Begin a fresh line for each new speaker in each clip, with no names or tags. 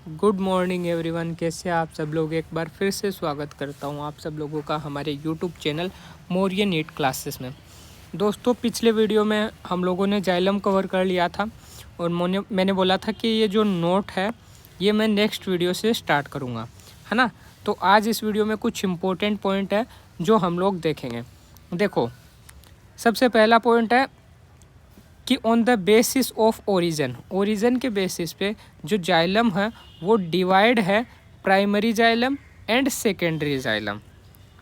Good morning everyone, कैसे आप सब लोग। एक बार फिर से स्वागत करता हूं आप सब लोगों का हमारे YouTube channel Maurya NEET classes में। दोस्तों, पिछले वीडियो में हम लोगों ने जाइलम कवर कर लिया था और मैंने बोला था कि ये जो नोट है ये मैं नेक्स्ट वीडियो से स्टार्ट करूँगा, है ना। तो आज इस वीडियो में कुछ इम्पोर्टेंट पॉइंट है जो हम लोग देखेंगे। देखो, सबसे पहला पॉइंट है कि on the basis of origin के बेसिस पे जो जाइलम है वो डिवाइड है primary xylem and secondary xylem.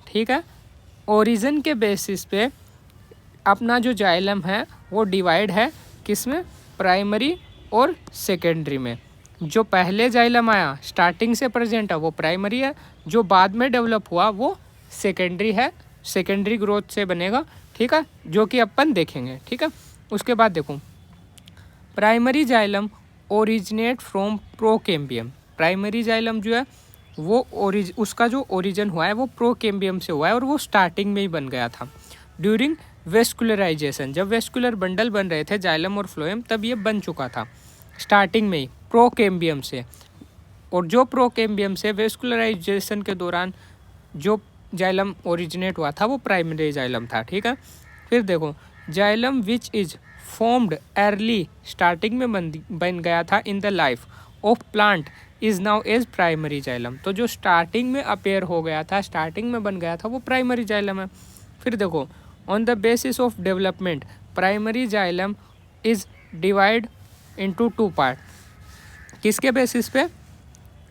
ठीक है, ओरिजिन के बेसिस पे अपना जो जाइलम है वो डिवाइड है किस में, प्राइमरी और सेकेंडरी में। जो पहले जाइलम आया स्टार्टिंग से प्रेजेंट है वो प्राइमरी है, जो बाद में डेवलप हुआ वो सेकेंडरी है, सेकेंडरी ग्रोथ से बनेगा। ठीक है, जो कि अपन देखेंगे। ठीक है, उसके बाद देखो, primary xylem originate from procambium. Primary xylem जो है वो उसका जो ओरिजिन हुआ है वो प्रोकेम्बियम से हुआ है और वो स्टार्टिंग में ही बन गया था ड्यूरिंग वेस्कुलराइजेशन। जब वेस्कुलर बंडल बन रहे थे जाइलम और फ्लोएम तब ये बन चुका था स्टार्टिंग में ही प्रोकेम्बियम से। और जो प्रोकेम्बियम से वेस्कुलराइजेशन के दौरान जो जाइलम ओरिजिनेट हुआ था वो प्राइमरी जाइलम था। ठीक है, फिर देखो, xylem which is formed early, starting में बन गया था in the life of plant is known as primary xylem. तो जो स्टार्टिंग में अपेयर हो गया था, स्टार्टिंग में बन गया था वो प्राइमरी जाइलम है। फिर देखो, on the basis of development primary xylem is divide into two part. किसके बेसिस पे,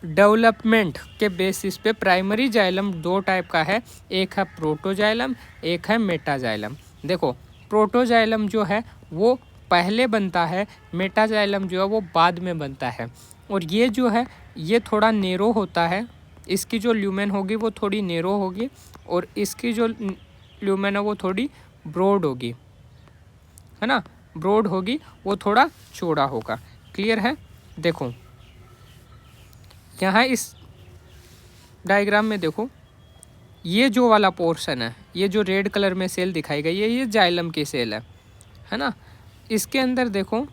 डेवलपमेंट के बेसिस पे प्राइमरी जाइलम दो टाइप का है, एक है प्रोटोजाइलम, एक है मेटाजाइलम। देखो, प्रोटोजाइलम जो है वो पहले बनता है, मेटाजाइलम जो है वो बाद में बनता है। और ये जो है ये थोड़ा नेरो होता है, इसकी जो ल्यूमेन होगी वो थोड़ी नेरो होगी और इसकी जो ल्यूमेन है वो थोड़ी ब्रॉड होगी, है ना, ब्रॉड होगी, वो थोड़ा चौड़ा होगा। क्लियर है। देखो यहाँ इस डायग्राम में देखो, ये जो वाला पोर्शन है, ये जो रेड कलर में सेल दिखाई गई है ये जाइलम की सेल है ना। इसके अंदर देखो,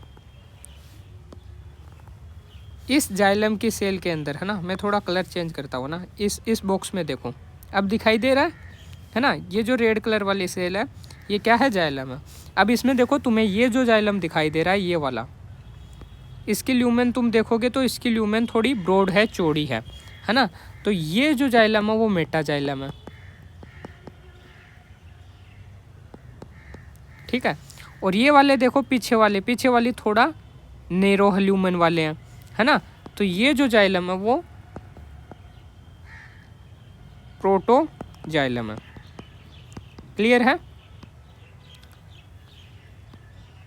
इस जाइलम की सेल के अंदर, है ना, मैं थोड़ा कलर चेंज करता हूँ ना, इस बॉक्स में देखो, अब दिखाई दे रहा है ना, ये जो रेड कलर वाली सेल है ये क्या है, जाइलम है। अब इसमें देखो, तुम्हें ये जो जाइलम दिखाई दे रहा है ये वाला, इसकी ल्यूमेन तुम देखोगे तो इसकी ल्यूमेन थोड़ी ब्रॉड है, चौड़ी है ना। तो ये जो जाइलम है वो मेटा जाइलम है। ठीक है, और ये वाले देखो, पीछे वाली थोड़ा नेरो ल्यूमेन वाले हैं, है ना। तो ये जो जाइलम है वो प्रोटो जाइलम है। क्लियर है,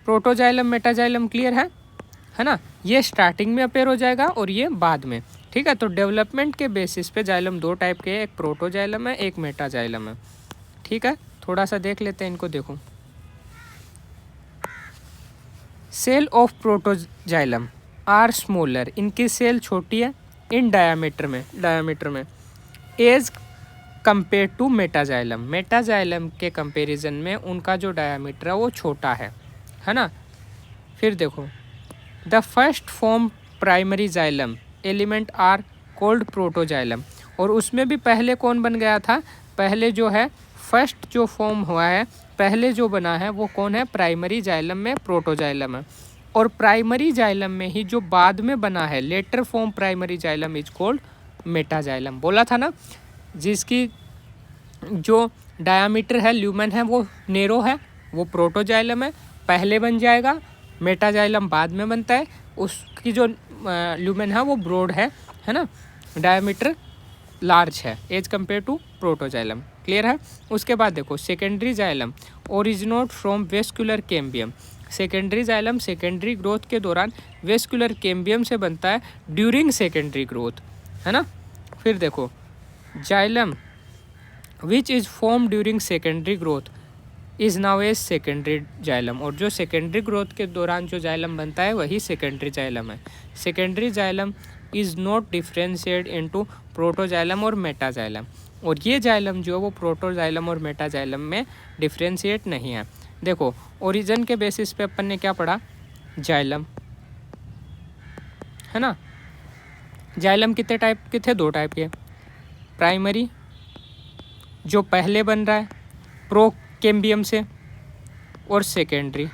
प्रोटोजाइलम मेटाजाइलम क्लियर है ना। ये स्टार्टिंग में अपेयर हो जाएगा और ये बाद में। ठीक है, तो डेवलपमेंट के बेसिस पे जाइलम दो टाइप के हैं, एक प्रोटोजाइलम है, एक मेटाजाइलम है। ठीक है, थोड़ा सा देख लेते हैं इनको। देखो, cell of protoxylem are smaller, इनकी सेल छोटी है इन डायामीटर में as compare to metaxylem. Metaxylem के कंपैरिजन में उनका जो डायामीटर है वो छोटा है ना। फिर देखो, the first form primary xylem element are called protoxylem, और उसमें भी पहले कौन बन गया था, पहले जो है फर्स्ट जो फॉर्म हुआ है, पहले जो बना है वो कौन है, प्राइमरी जाइलम में प्रोटोजाइलम है। और प्राइमरी जाइलम में ही जो बाद में बना है later form primary xylem is called metaxylem. बोला था ना, जिसकी जो डायामीटर है, ल्यूमेन है, वो नेरो है, वो प्रोटोजाइलम है, पहले बन जाएगा। मेटाजाइलम बाद में बनता है, उसकी जो ल्यूमेन है वो ब्रॉड है ना, डायामीटर लार्ज है as compare to protoxylem. Clear है। उसके बाद देखो, secondary xylem originate from vascular cambium. Secondary xylem secondary growth के दौरान वेस्कुलर कैम्बियम से बनता है ड्यूरिंग सेकेंडरी ग्रोथ, है ना। फिर देखो, xylem which is form during secondary growth is known as secondary xylem, और जो सेकेंडरी ग्रोथ के दौरान जो जाइलम बनता है वही सेकेंडरी जाइलम है। Secondary xylem is not differentiate into protoxylem और मेटाजाइलम, और ये जाइलम जो है वो प्रोटोजाइलम और मेटाजाइलम में डिफ्रेंशिएट नहीं है। देखो, ओरिजिन के बेसिस पे अपन ने क्या पढ़ा, जाइलम, है ना, जाइलम कितने टाइप के थे? 2 टाइप के, प्राइमरी जो पहले बन रहा है प्रोकेम्बियम से, और सेकेंडरी,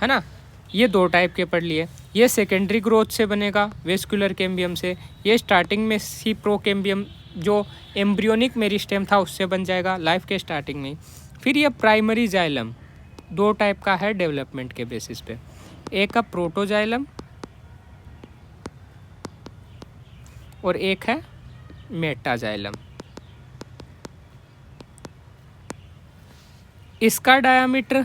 है ना। ये 2 टाइप के पढ़ लिए। ये सेकेंडरी ग्रोथ से बनेगा वेस्कुलर कैम्बियम से, ये स्टार्टिंग में सी प्रोकेम्बियम जो एम्ब्रियोनिक मेरिस्टेम था उससे बन जाएगा लाइफ के स्टार्टिंग में। फिर ये प्राइमरी जाइलम 2 टाइप का है डेवलपमेंट के बेसिस पे, एक का प्रोटोजाइलम और एक है मेटाजाइलम। इसका डायामीटर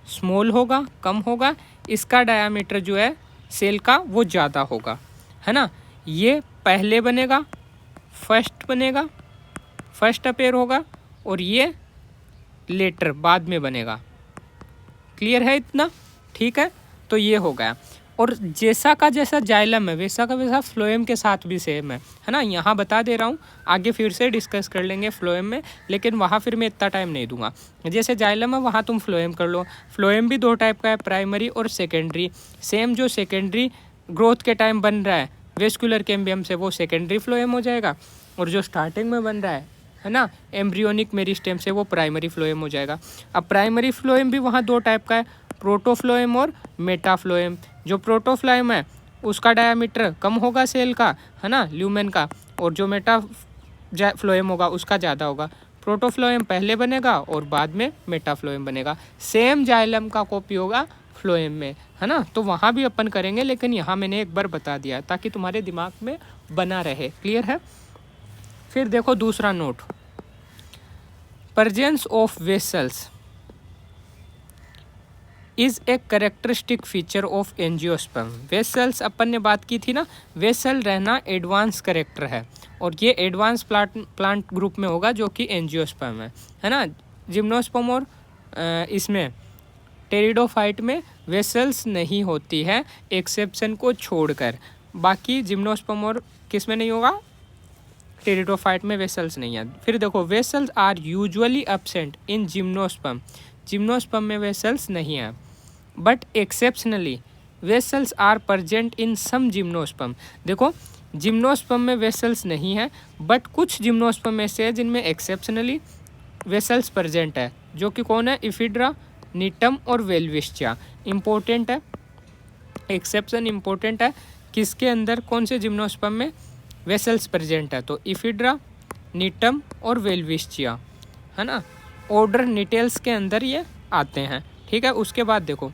स्मॉल होगा, कम होगा, इसका डायामीटर जो है सेल का वो ज़्यादा होगा, है ना। ये पहले बनेगा, फर्स्ट अपेयर होगा, और ये लेटर बाद में बनेगा। क्लियर है इतना? ठीक है, तो ये हो गया। और जैसा का जैसा जाइलम है वैसा का वैसा फ्लोएम के साथ भी सेम है ना। यहाँ बता दे रहा हूँ, आगे फिर से डिस्कस कर लेंगे फ्लोएम में, लेकिन वहाँ फिर मैं इतना टाइम नहीं दूंगा। जैसे जाइलम है वहाँ तुम फ्लोएम कर लो। फ्लोएम भी 2 टाइप का है, प्राइमरी और सेकेंडरी। सेम जो सेकेंडरी ग्रोथ के टाइम बन रहा है वेस्कुलर कैम्बियम से, वो सेकेंडरी फ्लोएम हो जाएगा, और जो स्टार्टिंग में बन रहा है ना एम्ब्रियोनिक मेरिस्टेम से, वो प्राइमरी फ्लोएम हो जाएगा। अब प्राइमरी फ्लोएम भी वहाँ 2 टाइप का है, प्रोटोफ्लोएम और मेटाफ्लोएम। जो प्रोटोफ्लोएम है उसका डायामीटर कम होगा सेल का, है ना, ल्यूमेन का, और जो फ्लोएम होगा उसका ज़्यादा होगा। प्रोटोफ्लोएम पहले बनेगा और बाद में मेटाफ्लोएम बनेगा। सेम जाइलम का कॉपी होगा फ्लोएम में, है ना। तो वहाँ भी अपन करेंगे, लेकिन यहाँ मैंने एक बार बता दिया ताकि तुम्हारे दिमाग में बना रहे। क्लियर है? फिर देखो दूसरा note, presence of vessels is a characteristic feature of angiosperm. Vessels अपन ने बात की थी ना, वेसल रहना एडवांस कैरेक्टर है, और ये एडवांस प्लांट ग्रुप में होगा जो कि एंजियोस्पर्म है ना। जिम्नोस्पर्म और इसमें टेरिडोफाइट में वेसल्स नहीं होती है, एक्सेप्शन को छोड़कर। बाकी जिम्नोस्पर्म और किस में नहीं होगा? टेरिडोफाइट में वेसल्स नहीं है। फिर देखो, vessels are usually absent in gymnosperm. Gymnosperm में वेसल्स नहीं है, but exceptionally vessels are present in some gymnosperm. देखो, जिम्नोस्पर्म में वेसल्स नहीं है, बट कुछ जिम्नोस्पर्म ऐसे हैं जिनमें एक्सेप्शनली वेसल्स प्रेजेंट है, जो कि कौन है? इफिड्रा, नीटम और वेल्विस्टिया। इंपॉर्टेंट है, एक्सेप्शन इंपॉर्टेंट है। किसके अंदर, कौन से जिम्नोस्पर्म में वेसल्स प्रेजेंट है? तो इफिड्रा, नीटम और वेल्विस्टिया, है ना। ऑर्डर निटेल्स के अंदर ये आते हैं, ठीक है। उसके बाद देखो,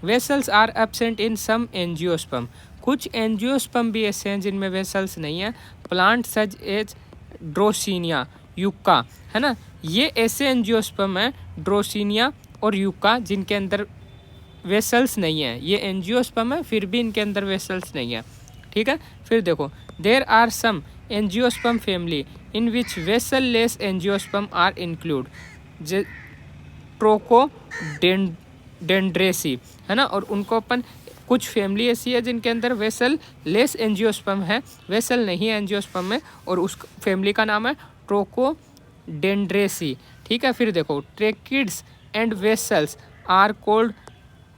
vessels are absent in some angiosperm. कुछ एंजियोस्पर्म भी ऐसे हैं जिनमें वेसल्स नहीं है। Plant such as Dracaena, Yucca, है ना। ये ऐसे एंजियोस्पर्म हैं, ड्रोसिनिया और युक्का, जिनके अंदर वेसल्स नहीं है। ये एंजियोस्पर्म है, फिर भी इनके अंदर वेसल्स नहीं है, ठीक है। फिर देखो, there are some angiosperm family in which vessel less angiosperm are include, Trochodendraceae, है ना। और उनको अपन, कुछ फैमिली ऐसी है जिनके अंदर वेसल लेस एंजियोस्पर्म है, वेसल नहीं है एंजियोस्पर्म में, और उस फैमिली का नाम है ट्रोकोडेंड्रेसी, ठीक है। फिर देखो, tracheids and vessels are called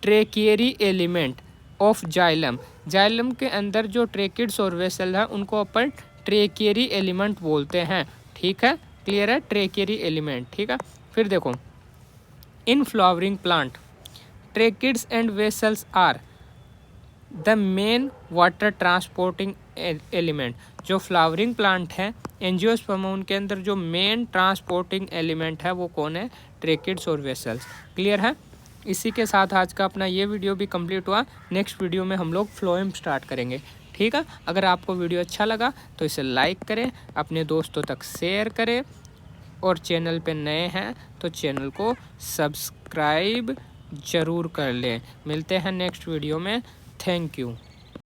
tracheary element of xylem. Xylem के अंदर जो ट्रेकिड्स और वेसल है उनको अपन ट्रेकियरी एलिमेंट बोलते हैं, ठीक है। क्लियर है? ट्रेकियरी एलिमेंट, ठीक है। फिर देखो, in flowering plant tracheids and vessels are the main water transporting element. जो फ्लावरिंग प्लांट है एंजियोस्पर्म, उनके अंदर जो मेन ट्रांसपोर्टिंग एलिमेंट है वो कौन है? ट्रेकिड्स और वेसल्स। क्लियर है? इसी के साथ आज का अपना ये वीडियो भी कंप्लीट हुआ। नेक्स्ट वीडियो में हम लोग फ्लोएम स्टार्ट करेंगे, ठीक है। अगर आपको वीडियो अच्छा लगा तो इसे लाइक करें, अपने दोस्तों तक शेयर करें, और चैनल पे नए हैं तो चैनल को सब्सक्राइब ज़रूर कर लें। मिलते हैं नेक्स्ट वीडियो में। Thank you.